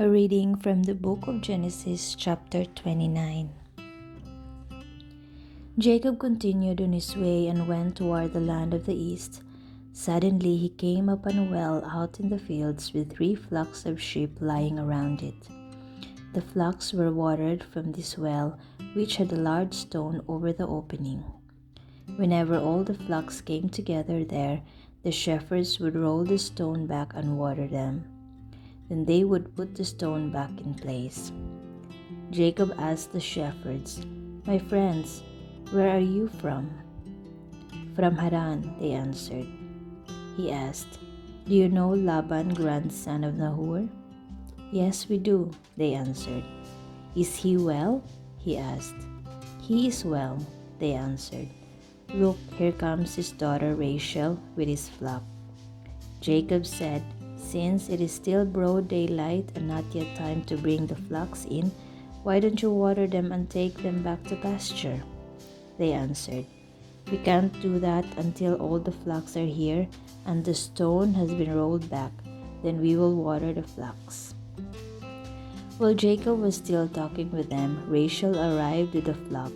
A reading from the book of Genesis, chapter 29. Jacob continued on his way and went toward the land of the east. Suddenly he came upon a well out in the fields with 3 flocks of sheep lying around it. The flocks were watered from this well, which had a large stone over the opening. Whenever all the flocks came together there, the shepherds would roll the stone back and water them. Then they would put the stone back in place. Jacob asked the shepherds, "My friends, where are you from?" "From Haran," they answered. He asked, "Do you know Laban, grandson of Nahor?" "Yes, we do," they answered. "Is he well?" he asked. "He is well," they answered. "Look, here comes his daughter Rachel with his flock." Jacob said, "Since it is still broad daylight and not yet time to bring the flocks in, why don't you water them and take them back to pasture?" They answered, "We can't do that until all the flocks are here and the stone has been rolled back. Then we will water the flocks." While Jacob was still talking with them, Rachel arrived with the flock.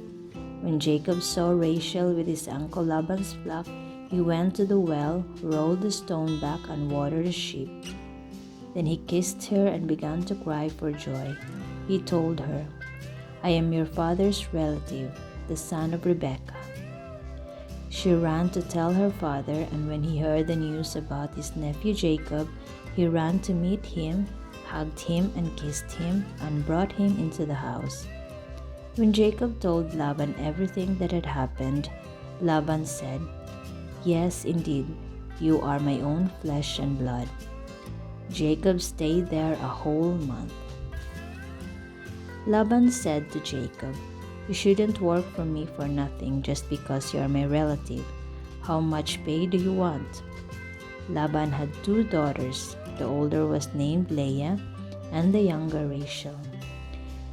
When Jacob saw Rachel with his uncle Laban's flock, he went to the well, rolled the stone back, and watered the sheep. Then he kissed her and began to cry for joy. He told her, "I am your father's relative, the son of Rebekah." She ran to tell her father, and when he heard the news about his nephew Jacob, he ran to meet him, hugged him and kissed him, and brought him into the house. When Jacob told Laban everything that had happened, Laban said, "Yes, indeed, you are my own flesh and blood." Jacob stayed there a whole month. Laban said to Jacob, "You shouldn't work for me for nothing just because you are my relative. How much pay do you want?" Laban had 2 daughters. The older was named Leah, and the younger Rachel.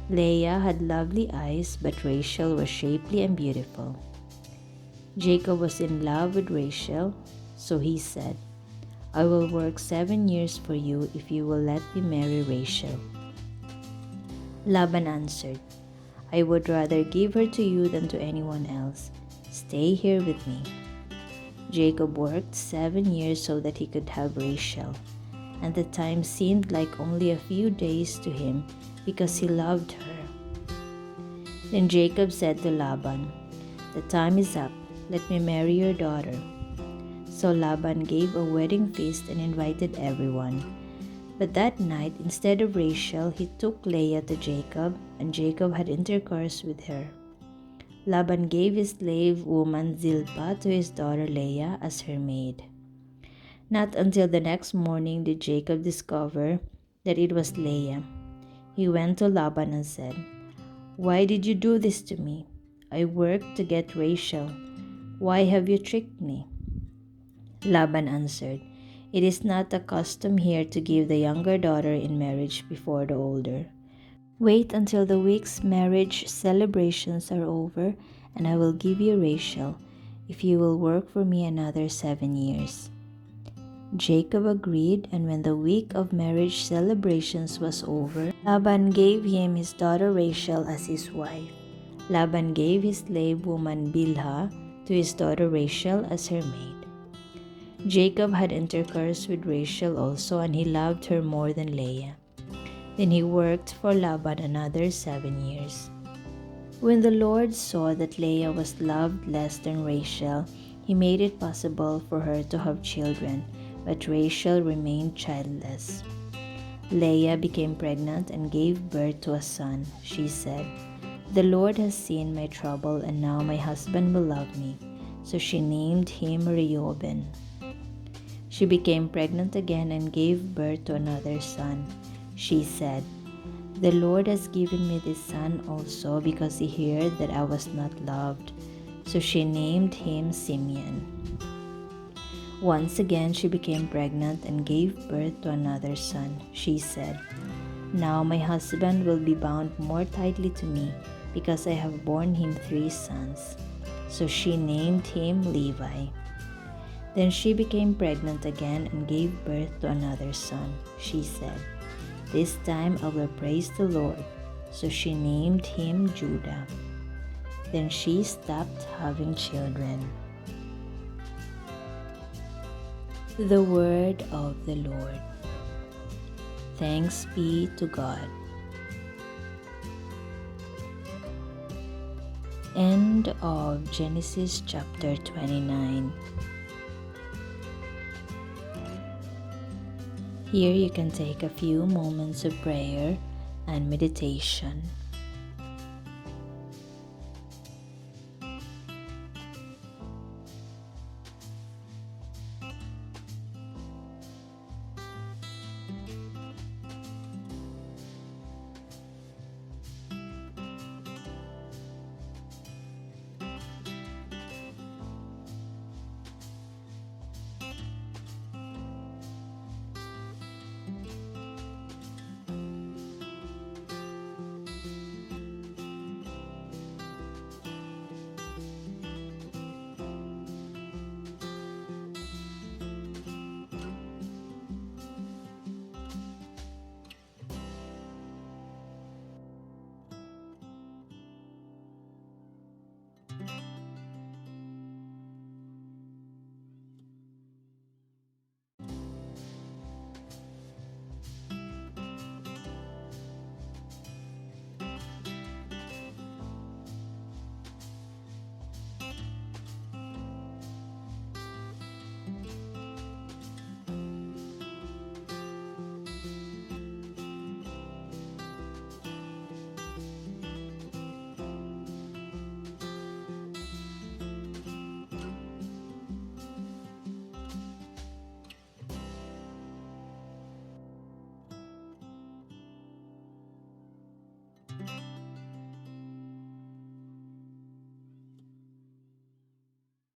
Leah had lovely eyes, but Rachel was shapely and beautiful. Jacob was in love with Rachel, so he said, "I will work 7 years for you if you will let me marry Rachel." Laban answered, "I would rather give her to you than to anyone else. Stay here with me." Jacob worked 7 years so that he could have Rachel, and the time seemed like only a few days to him because he loved her. Then Jacob said to Laban, "The time is up. Let me marry your daughter." So Laban gave a wedding feast and invited everyone. But that night, instead of Rachel, he took Leah to Jacob, and Jacob had intercourse with her. Laban gave his slave woman Zilpah to his daughter Leah as her maid. Not until the next morning did Jacob discover that it was Leah. He went to Laban and said, "Why did you do this to me? I worked to get Rachel. Why have you tricked me?" Laban answered, "It is not a custom here to give the younger daughter in marriage before the older. Wait until the week's marriage celebrations are over, and I will give you Rachel, if you will work for me another 7 years." Jacob agreed, and when the week of marriage celebrations was over, Laban gave him his daughter Rachel as his wife. Laban gave his slave woman Bilhah to his daughter Rachel as her maid. Jacob had intercourse with Rachel also, and he loved her more than Leah. Then he worked for Laban another 7 years. When the Lord saw that Leah was loved less than Rachel, he made it possible for her to have children, but Rachel remained childless. Leah became pregnant and gave birth to a son. She said, "The Lord has seen my trouble, and now my husband will love me." So she named him Reuben. She became pregnant again and gave birth to another son. She said, "The Lord has given me this son also because he heard that I was not loved." So she named him Simeon. Once again she became pregnant and gave birth to another son. She said, "Now my husband will be bound more tightly to me because I have borne him 3 sons." So she named him Levi. Then she became pregnant again and gave birth to another son. She said, This time I will praise the Lord." So she named him Judah. Then she stopped having children. The word of the Lord. Thanks be to God. End of Genesis chapter 29. Here you can take a few moments of prayer and meditation.